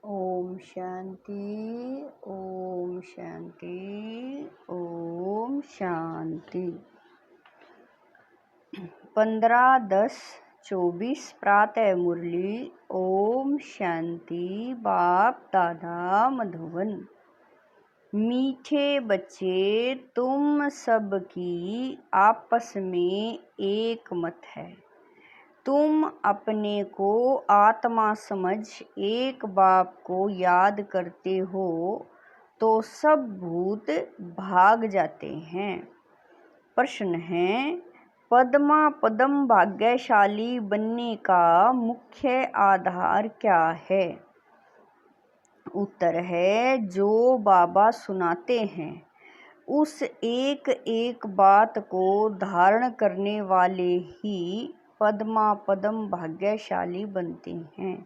ओम शांति, ओम शांति, ओम शांति। 15-10-24 प्रातः मुरली। ओम शांति। बाप दादा मधुबन। मीठे बच्चे, तुम सबकी आपस में एक मत है। तुम अपने को आत्मा समझ एक बाप को याद करते हो तो सब भूत भाग जाते हैं। प्रश्न है, पद्मा पदम भाग्यशाली बनने का मुख्य आधार क्या है? उत्तर है, जो बाबा सुनाते हैं उस एक एक बात को धारण करने वाले ही पद्मा पदम भाग्यशाली बनते हैं।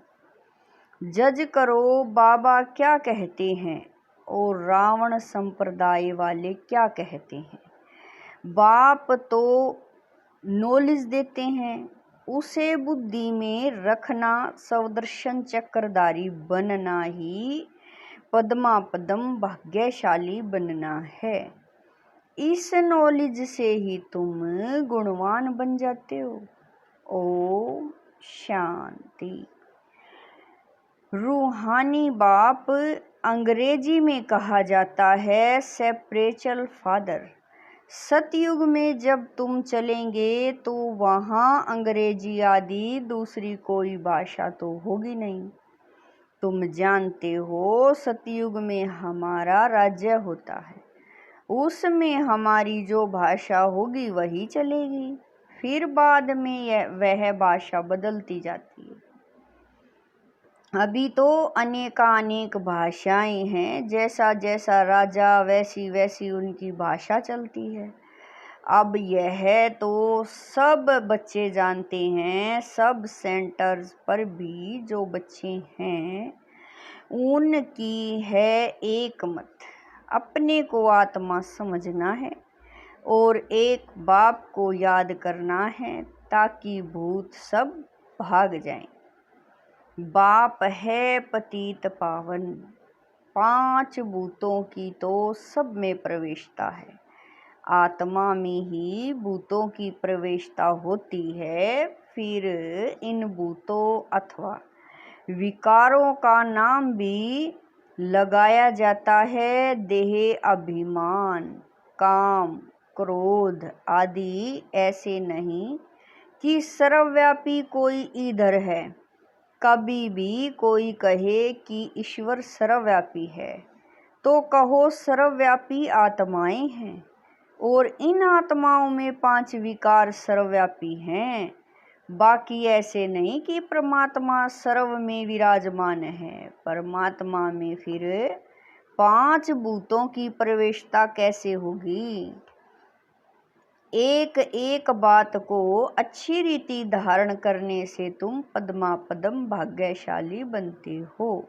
जज करो बाबा क्या कहते हैं और रावण संप्रदाय वाले क्या कहते हैं। बाप तो नॉलेज देते हैं, उसे बुद्धि में रखना, सवदर्शन चक्रधारी बनना ही पद्मा पदम भाग्यशाली बनना है। इस नॉलेज से ही तुम गुणवान बन जाते हो। ओम शांति। रूहानी बाप अंग्रेजी में कहा जाता है स्पिरिचुअल फादर। सतयुग में जब तुम चलेंगे तो वहाँ अंग्रेजी आदि दूसरी कोई भाषा तो होगी नहीं। तुम जानते हो सतयुग में हमारा राज्य होता है, उसमें हमारी जो भाषा होगी वही चलेगी, फिर बाद में वह भाषा बदलती जाती है। अभी तो अनेकानेक भाषाएं हैं, जैसा जैसा राजा वैसी वैसी उनकी भाषा चलती है। अब यह तो सब बच्चे जानते हैं, सब सेंटर्स पर भी जो बच्चे हैं उनकी है एक मत। अपने को आत्मा समझना है और एक बाप को याद करना है ताकि भूत सब भाग जाएं। बाप है पतित पावन, 5 भूतों की तो सब में प्रवेशता है। आत्मा में ही भूतों की प्रवेशता होती है। फिर इन भूतों अथवा विकारों का नाम भी लगाया जाता है देह, अभिमान, काम, क्रोध आदि। ऐसे नहीं कि सर्वव्यापी कोई इधर है। कभी भी कोई कहे कि ईश्वर सर्वव्यापी है तो कहो सर्वव्यापी आत्माएं हैं और इन आत्माओं में 5 विकार सर्वव्यापी हैं। बाकी ऐसे नहीं कि परमात्मा सर्व में विराजमान है। परमात्मा में फिर 5 भूतों की प्रवेशता कैसे होगी? एक एक बात को अच्छी रीति धारण करने से तुम पद्मा पदम भाग्यशाली बनते हो।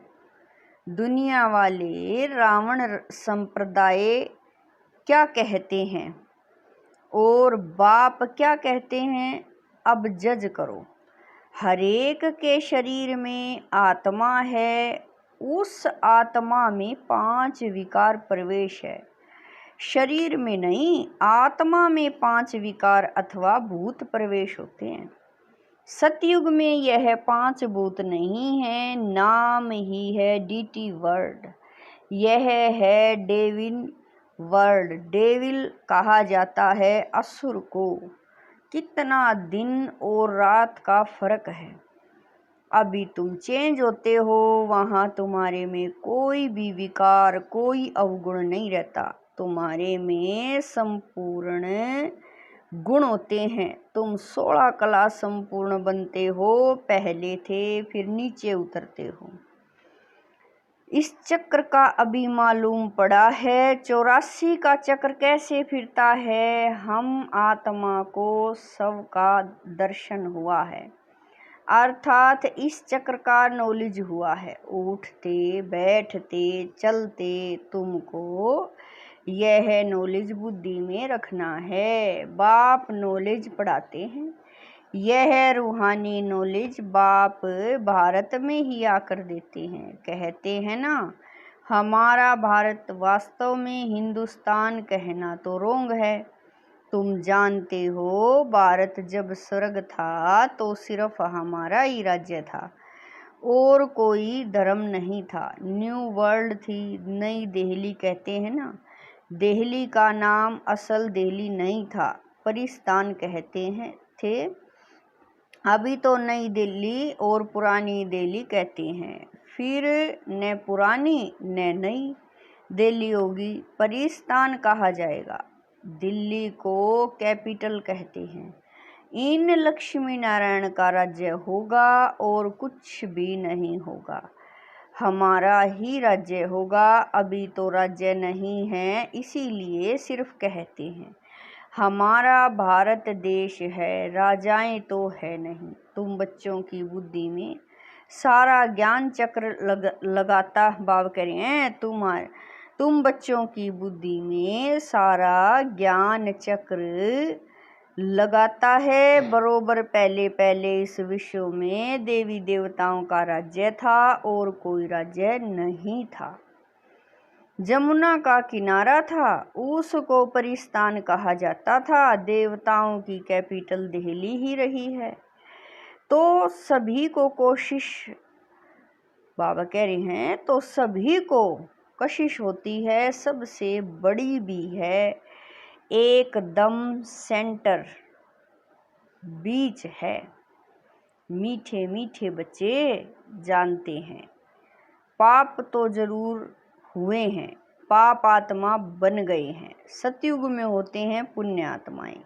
दुनिया वाले रावण संप्रदाय क्या कहते हैं और बाप क्या कहते हैं, अब जज करो। हरेक के शरीर में आत्मा है, उस आत्मा में 5 विकार प्रवेश है। शरीर में नहीं, आत्मा में 5 विकार अथवा भूत प्रवेश होते हैं। सतयुग में यह 5 भूत नहीं है, नाम ही है डीटी वर्ड। यह है डेविल वर्ड। डेविल कहा जाता है असुर को। कितना दिन और रात का फर्क है। अभी तुम चेंज होते हो, वहाँ तुम्हारे में कोई भी विकार, कोई अवगुण नहीं रहता। तुम्हारे में संपूर्ण गुण होते हैं। तुम 16 कला संपूर्ण बनते हो। पहले थे, फिर नीचे उतरते हो। इस चक्र का अभी मालूम पड़ा है। 84 का चक्र कैसे फिरता है। हम आत्मा को सबका दर्शन हुआ है, अर्थात इस चक्र का नॉलेज हुआ है। उठते बैठते चलते तुमको यह नॉलेज बुद्धि में रखना है। बाप नॉलेज पढ़ाते हैं यह रूहानी नॉलेज बाप भारत में ही आकर देते हैं। कहते हैं ना, हमारा भारत, वास्तव में हिंदुस्तान कहना तो रोंग है। तुम जानते हो, भारत जब स्वर्ग था तो सिर्फ हमारा ही राज्य था और कोई धर्म नहीं था। न्यू वर्ल्ड थी, नई दिल्ली कहते हैं ना। दिल्ली का नाम असल दिल्ली नहीं था, परिस्तान कहते हैं थे। अभी तो नई दिल्ली और पुरानी दिल्ली कहते हैं। फिर न पुरानी न नई दिल्ली होगी, परिस्तान कहा जाएगा। दिल्ली को कैपिटल कहते हैं। इन लक्ष्मी नारायण का राज्य होगा और कुछ भी नहीं होगा, हमारा ही राज्य होगा। अभी तो राज्य नहीं है, इसीलिए सिर्फ कहते हैं। हमारा भारत देश है, राजाएं तो है नहीं। तुम बच्चों की बुद्धि में सारा ज्ञान चक्र लगाता, बाबा कह रहे हैं तुम बच्चों की बुद्धि में सारा ज्ञान चक्र लगाता है। बरोबर पहले पहले इस विश्व में देवी देवताओं का राज्य था और कोई राज्य नहीं था। जमुना का किनारा था, उसको परिस्तान कहा जाता था। देवताओं की कैपिटल दिल्ली ही रही है। तो सभी को कोशिश, बाबा कह रहे हैं, तो सभी को कशिश होती है, सबसे बड़ी भी है। एकदम सेंटर बीच है। मीठे मीठे बच्चे जानते हैं, पाप तो जरूर हुए हैं, पाप आत्मा बन गए हैं। सतयुग में होते हैं पुण्य आत्माएं,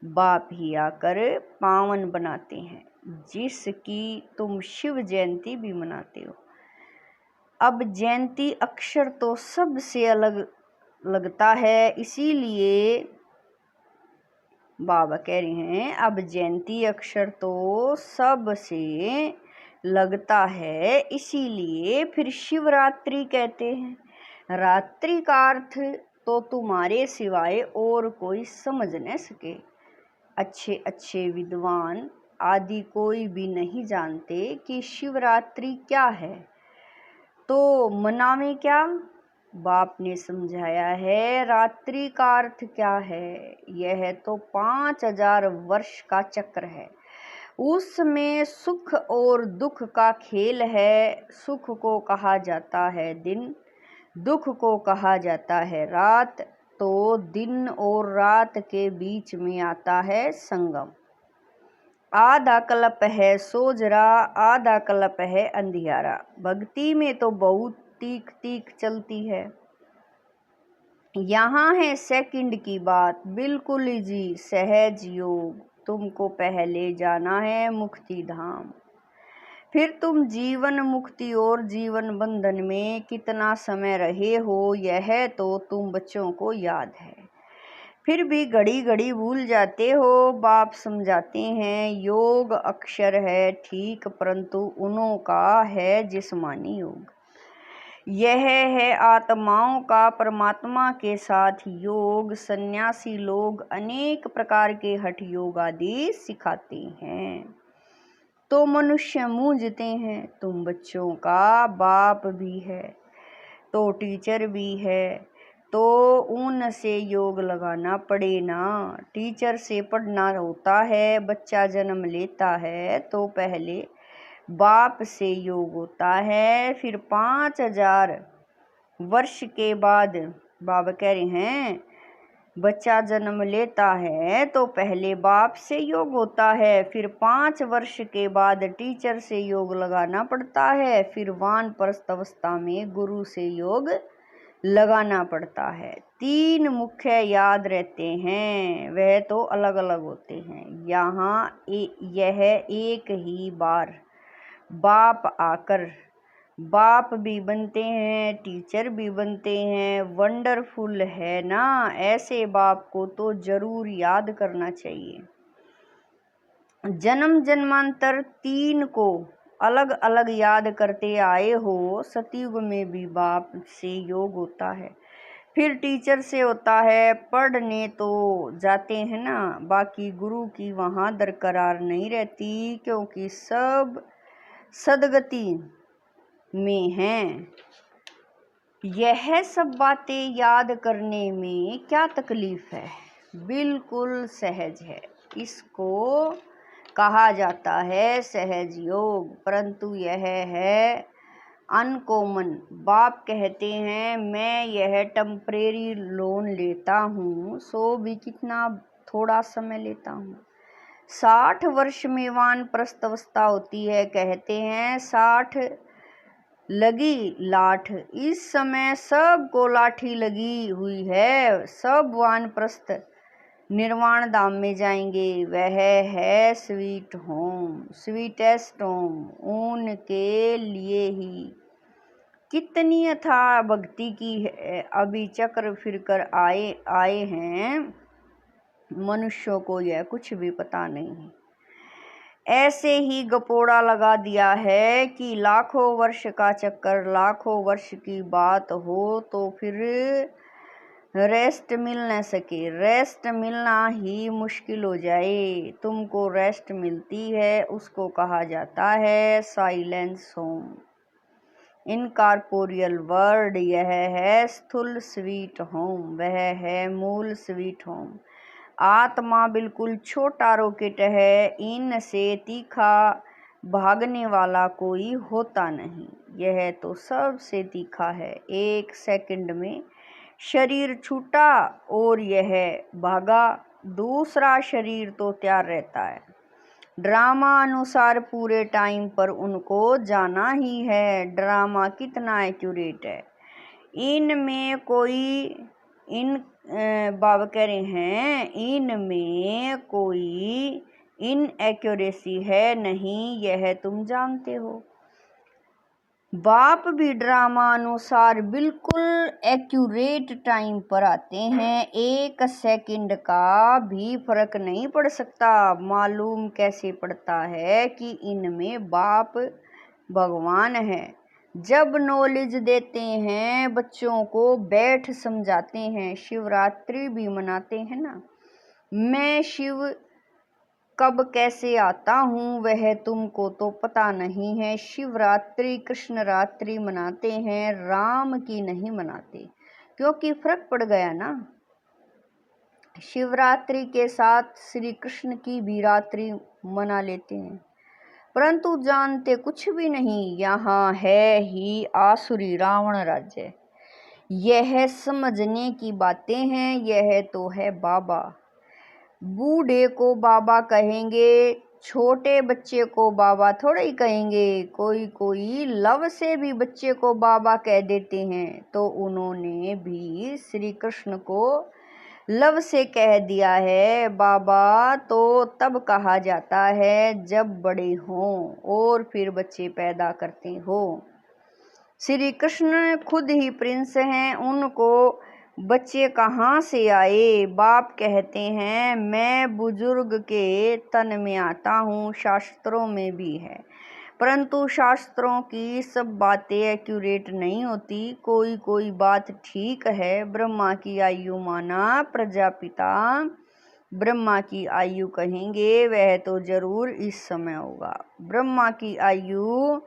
बाप ही आकर पावन बनाते हैं, जिसकी तुम शिव जयंती भी मनाते हो। अब जयंती अक्षर तो सबसे अलग लगता है, इसीलिए बाबा कह रहे हैं अब जयंती अक्षर तो सबसे लगता है, इसीलिए फिर शिवरात्रि कहते हैं। रात्रि का अर्थ तो तुम्हारे सिवाय और कोई समझ न सके। अच्छे अच्छे विद्वान आदि कोई भी नहीं जानते कि शिवरात्रि क्या है, तो मनावे क्या। बाप ने समझाया है रात्रि का अर्थ क्या है। यह तो 5000 वर्ष का चक्र है, उसमें सुख और दुख का खेल है। सुख को कहा जाता है दिन, दुख को कहा जाता है रात। तो दिन और रात के बीच में आता है संगम। आधा कल्प है सोजरा, आधा कल्प है अंधियारा। भक्ति में तो बहुत तीख तीख चलती है। यहाँ है सेकंड की बात, बिल्कुल जी सहज योग। तुमको पहले जाना है मुक्ति धाम, फिर तुम जीवन मुक्ति और जीवन बंधन में कितना समय रहे हो, यह तो तुम बच्चों को याद है। फिर भी घड़ी घड़ी भूल जाते हो। बाप समझाते हैं योग अक्षर है ठीक, परंतु उन्हों का है जिस्मानी योग। यह है आत्माओं का परमात्मा के साथ योग। सन्यासी लोग अनेक प्रकार के हठ योग आदि सिखाते हैं, तो मनुष्य मूंझते हैं। तुम बच्चों का बाप भी है तो टीचर भी है, तो उनसे योग लगाना पड़े ना। टीचर से पढ़ना होता है। बच्चा जन्म लेता है तो पहले बाप से योग होता है, फिर 5000 वर्ष के बाद बाबा कह रहे हैं बच्चा जन्म लेता है तो पहले बाप से योग होता है, फिर 5 वर्ष के बाद टीचर से योग लगाना पड़ता है, फिर वानप्रस्थ अवस्था में गुरु से योग लगाना पड़ता है। 3 मुख्य याद रहते हैं, वह तो अलग अलग होते हैं। यहाँ यह एक ही बार बाप आकर बाप भी बनते हैं, टीचर भी बनते हैं। वंडरफुल है ना। ऐसे बाप को तो जरूर याद करना चाहिए। जन्म जन्मांतर 3 को अलग अलग याद करते आए हो। सतयुग में भी बाप से योग होता है, फिर टीचर से होता है, पढ़ने तो जाते हैं ना, बाकी गुरु की वहाँ दरकरार नहीं रहती, क्योंकि सब सदगति में हैं। यह सब बातें याद करने में क्या तकलीफ है, बिल्कुल सहज है। इसको कहा जाता है सहज योग, परंतु यह है अनकॉमन। बाप कहते हैं मैं यह टेम्परेरी लोन लेता हूँ, सो भी कितना थोड़ा समय लेता हूँ। 60 वर्ष में वानप्रस्थ अवस्था होती है, कहते हैं 60 लगी लाठ। इस समय सबको लाठी लगी हुई है, सब वानप्रस्थ निर्वाण धाम में जाएंगे। वह है स्वीट होम, स्वीटेस्ट होम, उनके लिए ही कितनी अथाह भक्ति की है। अभी चक्र फिरकर आए हैं, मनुष्यों को यह कुछ भी पता नहीं है। ऐसे ही गपोड़ा लगा दिया है कि लाखों वर्ष का चक्कर, लाखों वर्ष की बात हो तो फिर रेस्ट मिल न सके, रेस्ट मिलना ही मुश्किल हो जाए। तुमको रेस्ट मिलती है, उसको कहा जाता है साइलेंस होम, इनकॉर्पोरियल वर्ड। यह है स्थूल स्वीट होम, वह है मूल स्वीट होम। आत्मा बिल्कुल छोटा रॉकेट है, इनसे तीखा भागने वाला कोई होता नहीं। यह तो सबसे तीखा है। 1 सेकंड में शरीर छूटा और यह भागा, दूसरा शरीर तो तैयार रहता है। ड्रामा अनुसार पूरे टाइम पर उनको जाना ही है। ड्रामा कितना एक्यूरेट है, इनमें कोई बाबा कह रहे हैं इनमें कोई इनएक्यूरेसी है नहीं, यह तुम जानते हो। बाप भी ड्रामा अनुसार बिल्कुल एक्यूरेट टाइम पर आते हैं, 1 सेकंड का भी फर्क नहीं पड़ सकता। मालूम कैसे पड़ता है कि इनमें बाप भगवान है। जब नॉलेज देते हैं, बच्चों को बैठ समझाते हैं, शिवरात्रि भी मनाते हैं ना। मैं शिव कब कैसे आता हूँ वह तुमको तो पता नहीं है। शिवरात्रि कृष्ण रात्रि मनाते हैं, राम की नहीं मनाते, क्योंकि फर्क पड़ गया ना। शिवरात्रि के साथ श्री कृष्ण की भी रात्रि मना लेते हैं, परंतु जानते कुछ भी नहीं। यहाँ है ही आसुरी रावण राज्य। यह समझने की बातें हैं। यह तो है बाबा। बूढ़े को बाबा कहेंगे, छोटे बच्चे को बाबा थोड़ा ही कहेंगे। कोई लव से भी बच्चे को बाबा कह देते हैं, तो उन्होंने भी श्री कृष्ण को लव से कह दिया है बाबा। तो तब कहा जाता है जब बड़े हों और फिर बच्चे पैदा करते हो। श्री कृष्ण खुद ही प्रिंस हैं, उनको बच्चे कहाँ से आए। बाप कहते हैं मैं बुजुर्ग के तन में आता हूँ, शास्त्रों में भी है, परंतु शास्त्रों की सब बातें एक्यूरेट नहीं होती। कोई बात ठीक है। ब्रह्मा की आयु माना, प्रजापिता ब्रह्मा की आयु कहेंगे, वह तो जरूर इस समय होगा। ब्रह्मा की आयु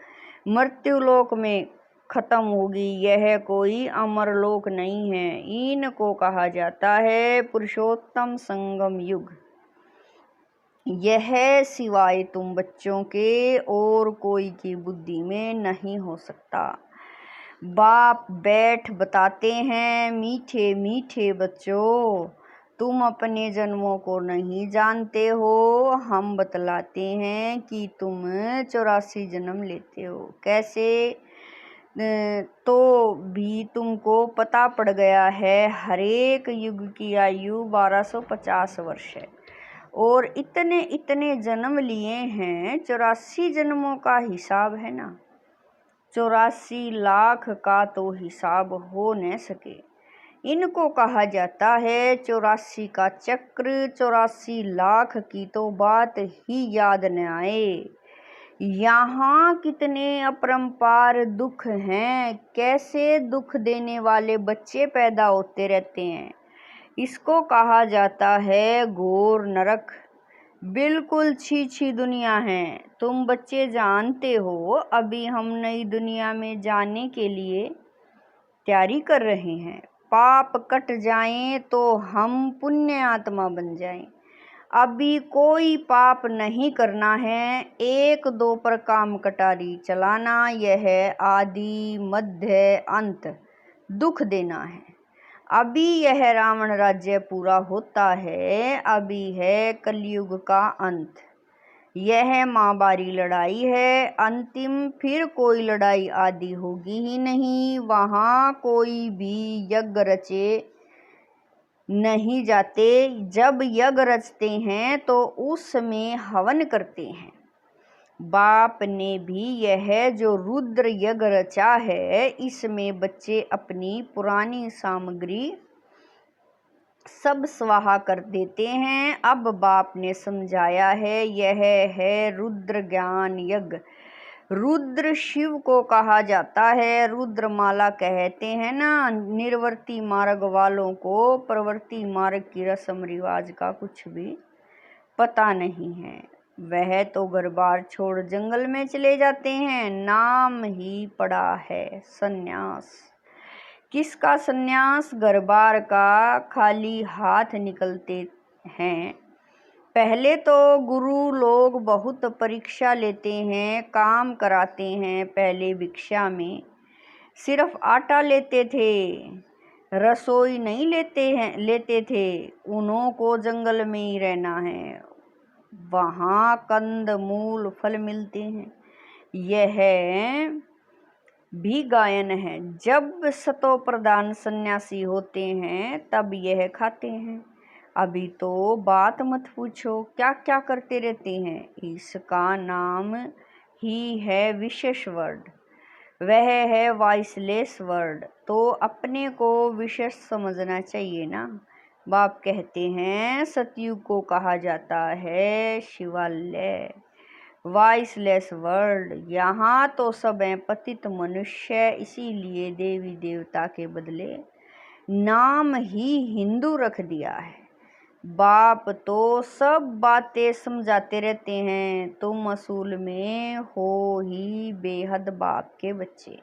मृत्युलोक में खत्म होगी, यह कोई अमरलोक नहीं है। इनको कहा जाता है पुरुषोत्तम संगम युग। यह सिवाय तुम बच्चों के और कोई की बुद्धि में नहीं हो सकता। बाप बैठ बताते हैं, मीठे मीठे बच्चों, तुम अपने जन्मों को नहीं जानते हो। हम बतलाते हैं कि तुम 84 जन्म लेते हो। कैसे? तो भी तुमको पता पड़ गया है। हरेक युग की आयु 1250 वर्ष है और इतने जन्म लिए हैं। 84 जन्मों का हिसाब है ना, 84 लाख का तो हिसाब हो न सके। इनको कहा जाता है 84 का चक्र। 84 लाख की तो बात ही याद न आए। यहाँ कितने अपरंपार दुख हैं, कैसे दुख देने वाले बच्चे पैदा होते रहते हैं। इसको कहा जाता है घोर नरक। बिल्कुल छी दुनिया है। तुम बच्चे जानते हो, अभी हम नई दुनिया में जाने के लिए तैयारी कर रहे हैं। पाप कट जाएं तो हम पुण्य आत्मा बन जाएं। अभी कोई पाप नहीं करना है। 1-2 पर काम कटारी चलाना, यह आदि मध्य अंत दुख देना है। अभी यह रावण राज्य पूरा होता है। अभी है कलयुग का अंत। यह महाभारी लड़ाई है अंतिम। फिर कोई लड़ाई आदि होगी ही नहीं। वहाँ कोई भी यज्ञ रचे नहीं जाते। जब यज्ञ रचते हैं तो उसमें हवन करते हैं। बाप ने भी यह जो रुद्र यज्ञ रचा है, इसमें बच्चे अपनी पुरानी सामग्री सब स्वाहा कर देते हैं। अब बाप ने समझाया है, यह है रुद्र ज्ञान यज्ञ। रुद्र शिव को कहा जाता है। रुद्रमाला कहते हैं ना। निर्वर्ती मार्ग वालों को प्रवर्ती मार्ग की रस्म रिवाज का कुछ भी पता नहीं है। वह तो घर बार छोड़ जंगल में चले जाते हैं। नाम ही पड़ा है सन्यास। किसका सन्यास? घर बार का खाली हाथ निकलते हैं। पहले तो गुरु लोग बहुत परीक्षा लेते हैं, काम कराते हैं। पहले भिक्षा में सिर्फ आटा लेते थे, रसोई नहीं लेते थे। उन्हों को जंगल में ही रहना है, वहाँ कंद मूल फल मिलते हैं। यह भी गायन है। जब सतो प्रधान सन्यासी होते हैं तब यह खाते हैं। अभी तो बात मत पूछो, क्या क्या करते रहते हैं। इसका नाम ही है विशेष वर्ड। वह है वॉइसलेस वर्ड। तो अपने को विशेष समझना चाहिए ना। बाप कहते हैं सतयुग को कहा जाता है शिवालय, वॉइसलेस वर्ल्ड। यहाँ तो सब हैं पतित मनुष्य, इसीलिए देवी देवता के बदले नाम ही हिंदू रख दिया है। बाप तो सब बातें समझाते रहते हैं। तुम असूल में हो ही बेहद बाप के बच्चे।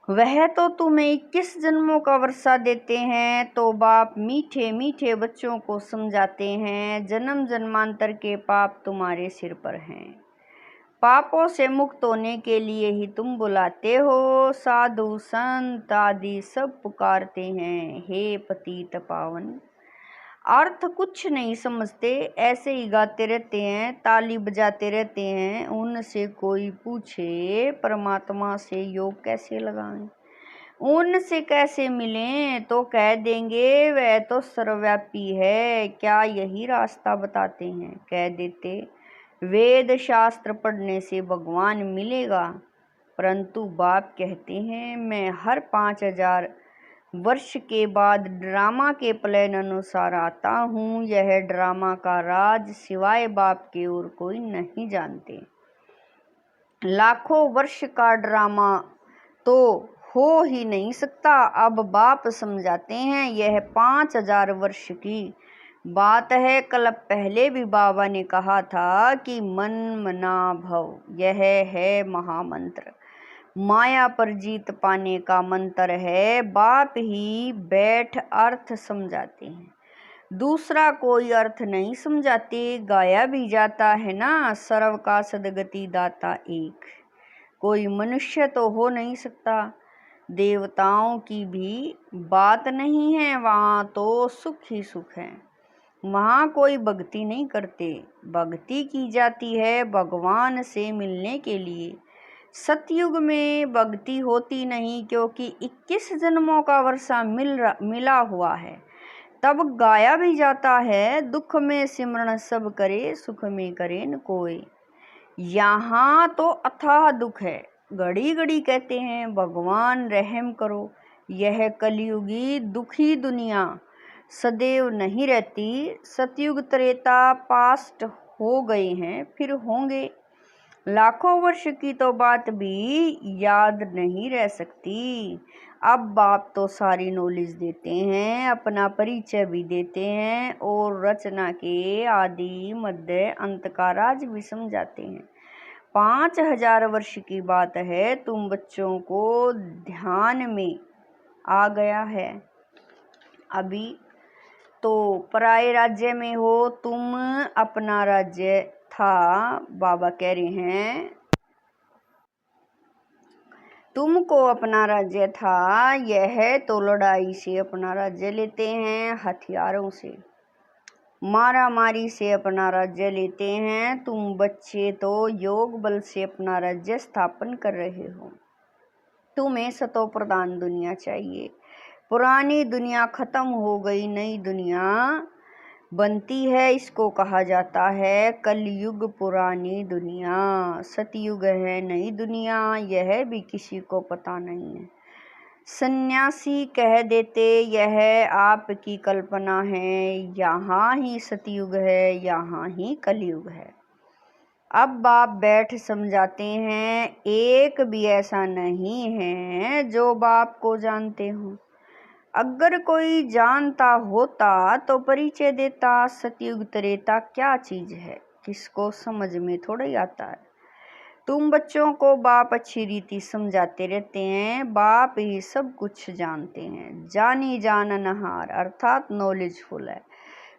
वह तो तुम्हें 21 जन्मों का वर्षा देते हैं। तो बाप मीठे मीठे बच्चों को समझाते हैं, जन्म जन्मांतर के पाप तुम्हारे सिर पर हैं। पापों से मुक्त होने के लिए ही तुम बुलाते हो। साधु संत आदि सब पुकारते हैं, हे पतित पावन। अर्थ कुछ नहीं समझते, ऐसे ही गाते रहते हैं, ताली बजाते रहते हैं। उनसे कोई पूछे परमात्मा से योग कैसे लगाएं, उनसे कैसे मिलें, तो कह देंगे वह तो सर्वव्यापी है। क्या यही रास्ता बताते हैं? कह देते वेद शास्त्र पढ़ने से भगवान मिलेगा। परंतु बाप कहते हैं मैं हर 5000 वर्ष के बाद ड्रामा के प्लान अनुसार आता हूँ। यह ड्रामा का राज सिवाय बाप के और कोई नहीं जानते। लाखों वर्ष का ड्रामा तो हो ही नहीं सकता। अब बाप समझाते हैं यह 5000 वर्ष की बात है। कल पहले भी बाबा ने कहा था कि मन मना भव, यह है महामंत्र। माया पर जीत पाने का मंत्र है। बाप ही बैठ अर्थ समझाते हैं, दूसरा कोई अर्थ नहीं समझाते। गाया भी जाता है ना, सर्व का सदगति दाता एक। कोई मनुष्य तो हो नहीं सकता। देवताओं की भी बात नहीं है, वहाँ तो सुख ही सुख है। वहाँ कोई भक्ति नहीं करते। भक्ति की जाती है भगवान से मिलने के लिए। सतयुग में भक्ति होती नहीं, क्योंकि 21 जन्मों का वर्षा मिला हुआ है। तब गाया भी जाता है, दुख में सिमरण सब करे, सुख में करे न कोई। यहाँ तो अथाह दुख है। घड़ी घड़ी कहते हैं भगवान रहम करो। यह कलयुगी दुखी दुनिया सदैव नहीं रहती। सतयुग त्रेता पास्ट हो गए हैं, फिर होंगे। लाखों वर्ष की तो बात भी याद नहीं रह सकती। अब बाप तो सारी नॉलेज देते हैं, अपना परिचय भी देते हैं और रचना के आदि मध्य अंत का राज भी समझाते हैं। 5000 वर्ष की बात है, तुम बच्चों को ध्यान में आ गया है। अभी तो पराये राज्य में हो, तुम अपना राज्य था। बाबा कह रहे हैं तुमको अपना राज्य था, यह तो लड़ाई से अपना राज्य लेते हैं, हथियारों से मारा मारी से अपना राज्य लेते हैं। तुम बच्चे तो योग बल से अपना राज्य स्थापन कर रहे हो। तुम्हें सतो प्रधान दुनिया चाहिए। पुरानी दुनिया खत्म हो गई, नई दुनिया बनती है। इसको कहा जाता है कलयुग। पुरानी दुनिया सतयुग है, नई दुनिया यह भी किसी को पता नहीं है। सन्यासी कह देते यह आपकी कल्पना है, यहाँ ही सतयुग है, यहाँ ही कलयुग है। अब बाप बैठ समझाते हैं, एक भी ऐसा नहीं है जो बाप को जानते हो। अगर कोई जानता होता तो परिचय देता। सतयुग त्रेता क्या चीज है, किसको समझ में थोड़ा ही आता है। तुम बच्चों को बाप अच्छी रीति समझाते रहते हैं। बाप ही सब कुछ जानते हैं, जानी जाननहार अर्थात नॉलेजफुल है।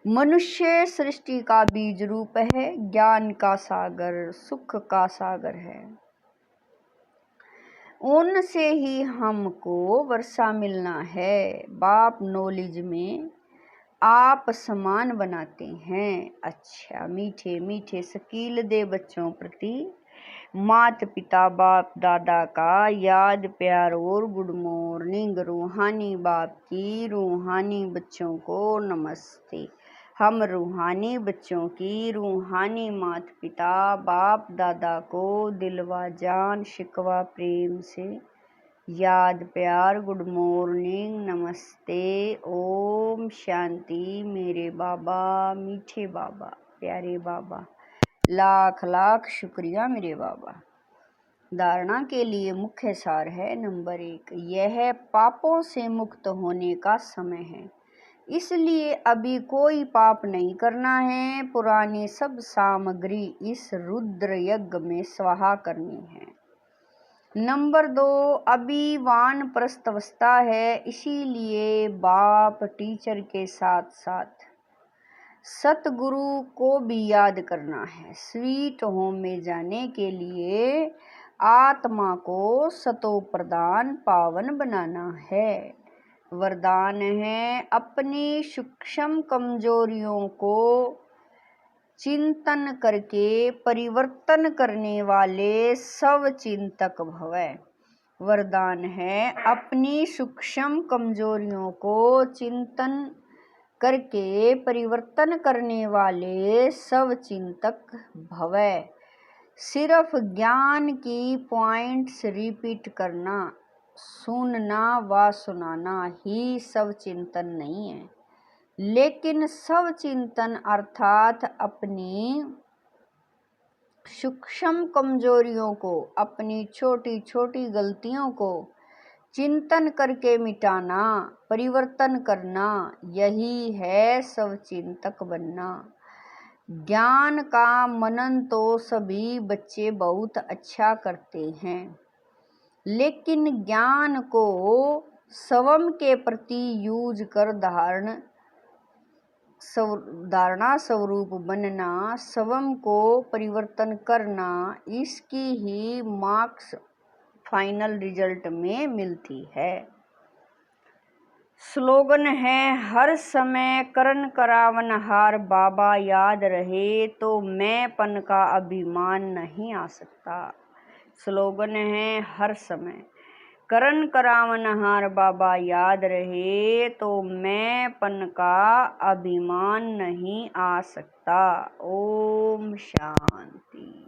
मनुष्य सृष्टि का बीज रूप है, ज्ञान का सागर, सुख का सागर है। उनसे ही हमको वर्षा मिलना है। बाप नॉलेज में आप समान बनाते हैं। अच्छा मीठे मीठे शकील दे बच्चों प्रति मात पिता बाप दादा का याद प्यार और गुड मॉर्निंग। रूहानी बाप की रूहानी बच्चों को नमस्ते। हम रूहानी बच्चों की रूहानी मात पिता बाप दादा को दिलवा जान शिकवा प्रेम से याद प्यार गुड मॉर्निंग नमस्ते ओम शांति। मेरे बाबा मीठे बाबा प्यारे बाबा, लाख लाख शुक्रिया मेरे बाबा। धारणा के लिए मुख्य सार है नंबर 1, यह पापों से मुक्त होने का समय है, इसलिए अभी कोई पाप नहीं करना है। पुरानी सब सामग्री इस रुद्र यज्ञ में स्वाहा करनी है। नंबर 2, अभी वानप्रस्थ अवस्था है, इसीलिए बाप टीचर के साथ साथ सतगुरु को भी याद करना है। स्वीट होम में जाने के लिए आत्मा को सतो प्रदान पावन बनाना है। वरदान है अपनी सूक्ष्म कमजोरियों को चिंतन करके परिवर्तन करने वाले सब चिंतक भवै। वरदान है अपनी सूक्ष्म कमजोरियों को चिंतन करके परिवर्तन करने वाले सब चिंतक भवै। सिर्फ ज्ञान की पॉइंट्स रिपीट करना, सुनना व सुनाना ही सब चिंतन नहीं है, लेकिन सब चिंतन अर्थात अपनी सूक्ष्म कमजोरियों को, अपनी छोटी छोटी गलतियों को चिंतन करके मिटाना, परिवर्तन करना, यही है सब चिंतक बनना। ज्ञान का मनन तो सभी बच्चे बहुत अच्छा करते हैं, लेकिन ज्ञान को स्वयं के प्रति यूज कर धारणा स्वरूप बनना, स्वयं को परिवर्तन करना, इसकी ही मार्क्स फाइनल रिजल्ट में मिलती है। स्लोगन है हर समय करन करावनहार बाबा याद रहे तो मैंपन का अभिमान नहीं आ सकता। स्लोगन है हर समय करन करावनहार बाबा याद रहे तो मैंपन का अभिमान नहीं आ सकता। ओम शांति।